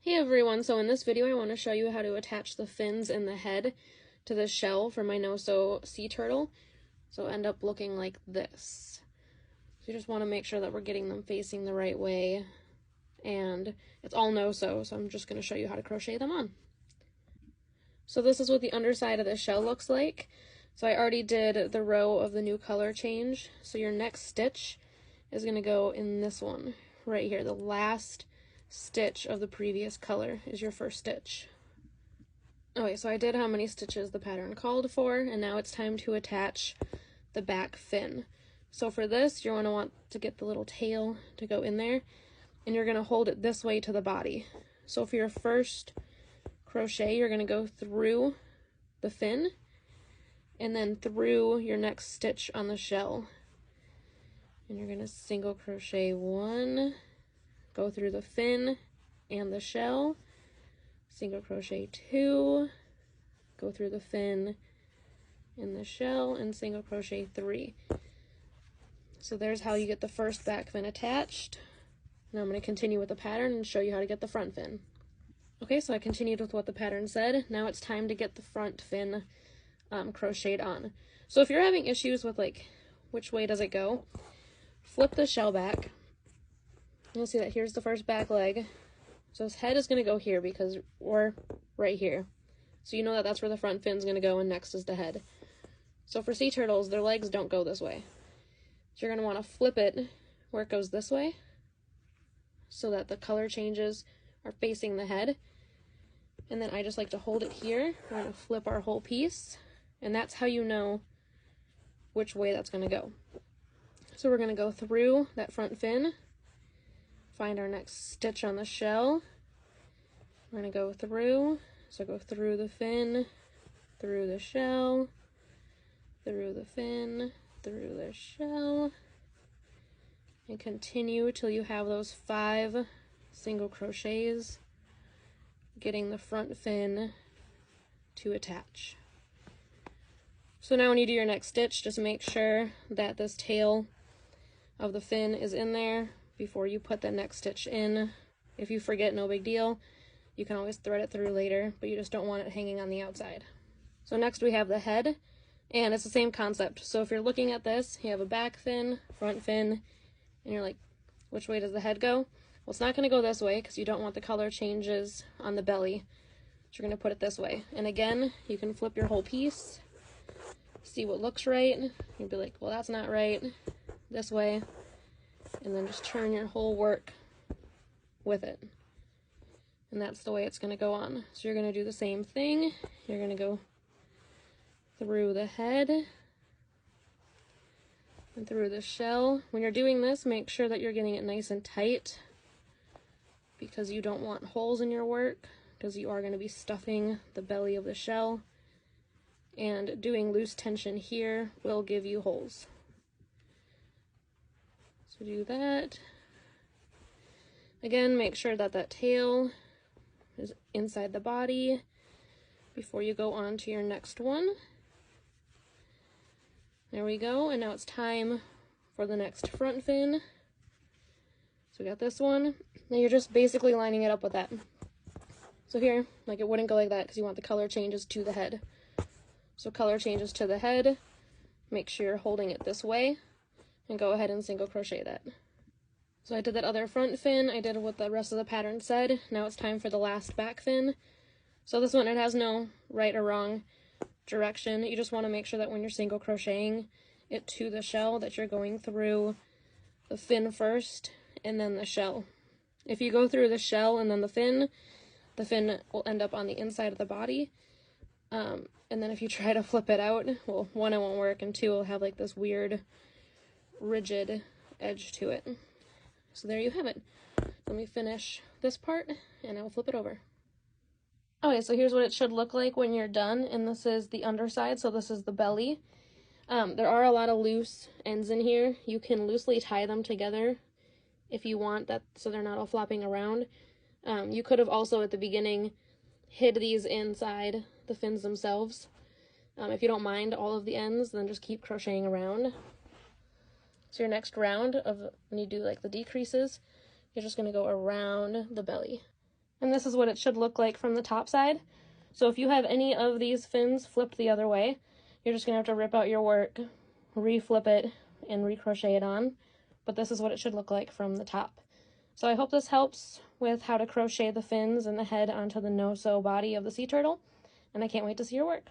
Hey everyone, so in this video I want to show you how to attach the fins and the head to the shell for my no-sew sea turtle. So end up looking like this. So you just want to make sure that we're getting them facing the right way, and it's all no-sew, so I'm just going to show you how to crochet them on. So this is what the underside of the shell looks like. So I already did the row of the new color change, so your next stitch is going to go in this one right here. The last stitch of the previous color is your first stitch. Okay, so I did how many stitches the pattern called for, and now it's time to attach the back fin. So for this, you're going to want to get the little tail to go in there, and you're going to hold it this way to the body. So for your first crochet, you're going to go through the fin and then through your next stitch on the shell. And you're going to single crochet one, go through the fin and the shell, single crochet two, go through the fin and the shell, and single crochet three. So there's how you get the first back fin attached. Now I'm going to continue with the pattern and show you how to get the front fin. Okay, so I continued with what the pattern said. Now it's time to get the front fin crocheted on. So if you're having issues with like which way does it go, flip the shell back. You'll see that here's the first back leg. So his head is going to go here because we're right here. So you know that that's where the front fin's going to go, and next is the head. So for sea turtles, their legs don't go this way. So you're going to want to flip it where it goes this way so that the color changes are facing the head. And then I just like to hold it here. We're going to flip our whole piece, and that's how you know which way that's going to go. So we're going to go through that front fin, find our next stitch on the shell. We're going to go through, so go through the fin, through the shell, through the fin, through the shell, and continue till you have those 5 single crochets, getting the front fin to attach. So now when you do your next stitch, just make sure that this tail of the fin is in there before you put the next stitch in. If you forget, no big deal. You can always thread it through later, but you just don't want it hanging on the outside. So next we have the head, and it's the same concept. So if you're looking at this, you have a back fin, front fin, and you're like, which way does the head go? Well, it's not going to go this way because you don't want the color changes on the belly. So you're going to put it this way. And again, you can flip your whole piece, see what looks right. You'll be like, well, that's not right. This way. And then just turn your whole work with it. And that's the way it's going to go on. So you're going to do the same thing. You're going to go through the head and through the shell. When you're doing this, make sure that you're getting it nice and tight because you don't want holes in your work, because you are going to be stuffing the belly of the shell, and doing loose tension here will give you holes. So do that. Again, make sure that that tail is inside the body before you go on to your next one. There we go, and now it's time for the next front fin. So we got this one. Now you're just basically lining it up with that. So here, like, it wouldn't go like that because you want the color changes to the head. So color changes to the head, make sure you're holding it this way, and go ahead and single crochet that. So I did that other front fin, I did what the rest of the pattern said. Now it's time for the last back fin. So this one, it has no right or wrong direction. You just want to make sure that when you're single crocheting it to the shell, that you're going through the fin first and then the shell. If you go through the shell and then the fin will end up on the inside of the body. And then if you try to flip it out, well, 1, it won't work, and 2, it'll have like this weird rigid edge to it. So there you have it. Let me finish this part and I'll flip it over. Okay, so here's what it should look like when you're done, and this is the underside, so this is the belly. There are a lot of loose ends in here. You can loosely tie them together if you want that, so they're not all flopping around. You could have also at the beginning hid these inside the fins themselves. If you don't mind all of the ends, then just keep crocheting around. So your next round of when you do like the decreases, you're just going to go around the belly. And this is what it should look like from the top side. So if you have any of these fins flipped the other way, you're just going to have to rip out your work, re-flip it, and recrochet it on. But this is what it should look like from the top. So I hope this helps with how to crochet the fins and the head onto the no-sew body of the sea turtle, and I can't wait to see your work.